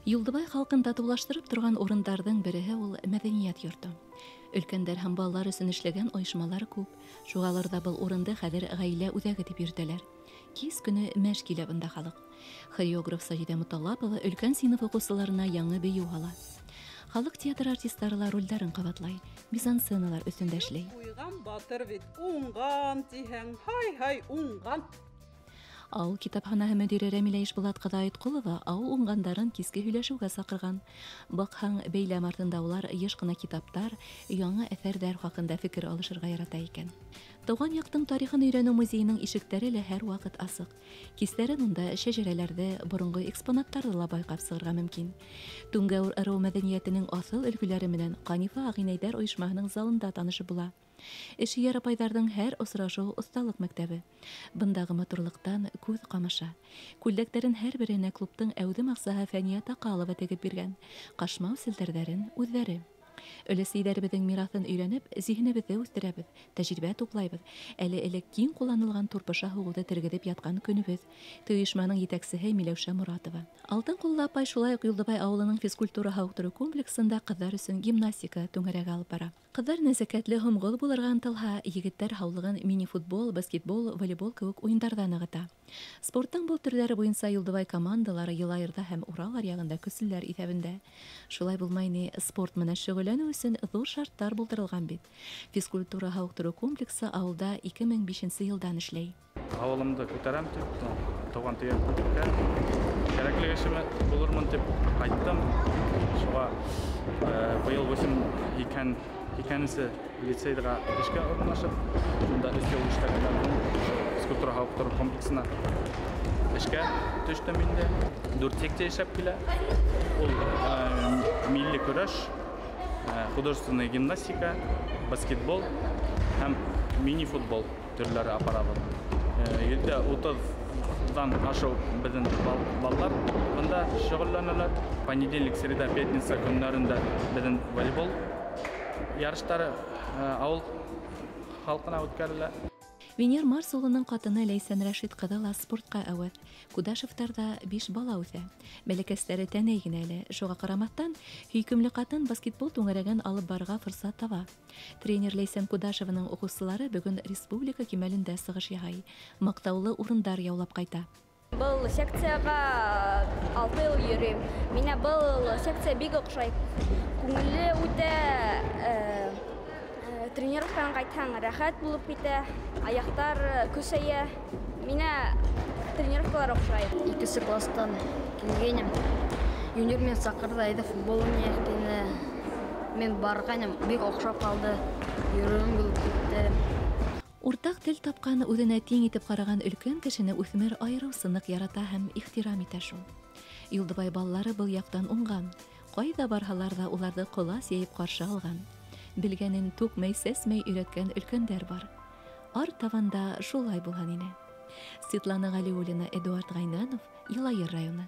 Юлдыбай халкын татулаштырып торган урындардын бириһе ул мәдәният йорты. Өлкәндәр һәм балалар өсөн эшләгән оешмалар күп. Шугаларда был урынды хәзер гаилә үҙәге дип йөртәләр. Кис көне мәш килә бында халык. Хореограф Саҗидә Муталлапова өлкән сыйныф укучыларына яңы бию ала. Халык театр артистлары рольдәрен кабатлай, мизансценалар өстендә эшләй. Уйган батыр бит, уңган тиһәң, һай, уңган. Ауыл китапханаһы мөдире Рәмилә Ишбулат кызы Айткулова ауыл уңгандарын киске һөйләшүгә сакырган. Бакһаң, бәйләм артында улар еш кына китаптар, яңа әҫәрҙәр хакында фекер алышырга ярата икән. Тыуган яктың тарихын өйрәнеү музейының ишектәре лә һәр вакыт асыҡ. Кистәрен унда шәжәрәләрҙе, боронғо экспонаттарҙы ла байҡап сығырға мөмкин. Түңгәүер ырыу мәҙәниәтенең аҫыл өлгөләре менән Ҡанифа ағинәйҙәр ойошмаһының залында танышып була. Эшйәр апайҙарҙың һәр осрашыу оҫталыҡ мәктәбе. Бындағы матурлыҡтан күҙ ҡамаша. Күлдәктәрен һәр береһенә клубтың әүҙем аҡсаһы Фәниә Таҡалова тегеп биргән. Ҡашмау селтәрҙәрен үҙҙәре. Өләсәйҙәребеҙҙең мираҫын өйрәнеп, зиһенебеҙҙе үҫтерәбеҙ, тәжрибә туплайбыҙ. Әле элек киң ҡулланылған турпыша һуғыуҙы тергеҙеп ятҡан көнөбөҙ. Ойошманың етәксеһе Миләүшә Моратова. Алтын ҡуллы апай шулай уҡ Юлдыбай ауылының физкультура һауыҡтырыу комплексында ҡыҙҙар өсөн гимнастика түңәрәге алып бара. Ҡыҙҙар нәзәкәтле, һомғол булырға ынтылһа, егеттәр һаулығын мини-футбол, баскетбол, волейбол кеүек уйындарҙа нығыта. Спорттың был төрҙәре буйынса Юлдыбай командалары Йылайырҙа һәм Урал аръяғында көсөлләр иҫәбендә. Шулай булмай ни, спорт менән шөғөлләнеү өсөн ҙур шарттар булдырылған бит. Физкультура һауыҡтырыу комплексы ауылда 2005 йылдан эшләй. Ауылымды күтәрәм тип, тыуған төйәккә кәрәкле эшемә булырмын тип ҡайттым. Шуға быйыл 82-нсе лицейға эшкә урынлашып, шунда өҫтәл эшләгәндән физкультура һауыҡтырыу комплексына эшкә төштөм инде. 4 секция эшләп килә. Ул милли көрәш, художественная гимнастика, баскетбол һәм мини-футбол төрләре апарабыз. 30-дан ашыу беҙҙең балалар бында шөғөлләнәләр. Понедельник, среда, пятница көннәрендә беҙҙең волейбол ярыштары ауыл халҡына үткәрелә. Венер Марс улының ҡатыны Ләйсән Рәшит ҡыҙы ла спортҡа әүәҫ. Кудашевтарҙа 5 бала үҫә. Бәләкәстәре тәнәй генә әле. Шуға ҡарамаҫтан, һөйкөмлө ҡатын баскетбол түңәрәген алып барырға форсат таба. Тренер Ләйсән Кудашеваның уҡыусылары бөгөн республика кимәлендә сығыш яһай. Маҡтаулы урындар яулап ҡайта. Был секцияға 6 йыл йөрөйөм. Миңә был секция бик оҡшай. Күңелле үтә. Тренировкадан ҡайтһаң, рәхәт булып китә, аяҡтар көсәйә. Миңә тренировкалар оҡшай. 2 кластан килгәйнем. Юнир мен саҡырҙы, әйҙә футбол уйнайыҡ тине. Мен барғайным, бик оҡшап ҡалды. Йөрөүем булып китте. Уртаҡ тел тапҡан, үҙенә тиң итеп ҡараған өлкән кешене үҫмер айырыу сыныҡ ярата һәм ихтирам итә шул. Юлдыбай балалары был яҡтан уңған. Ҡайҙа барһалар ҙа уларҙы ҡолас йәйеп ҡаршы алған. Белгәнен түкмәй, сәсмәй өйрәткән өлкәндәр бар. Артабанда шулай булған ине. Светлана Ғалиуллина, Эдуард Ғайнанов, Йылайыр районы.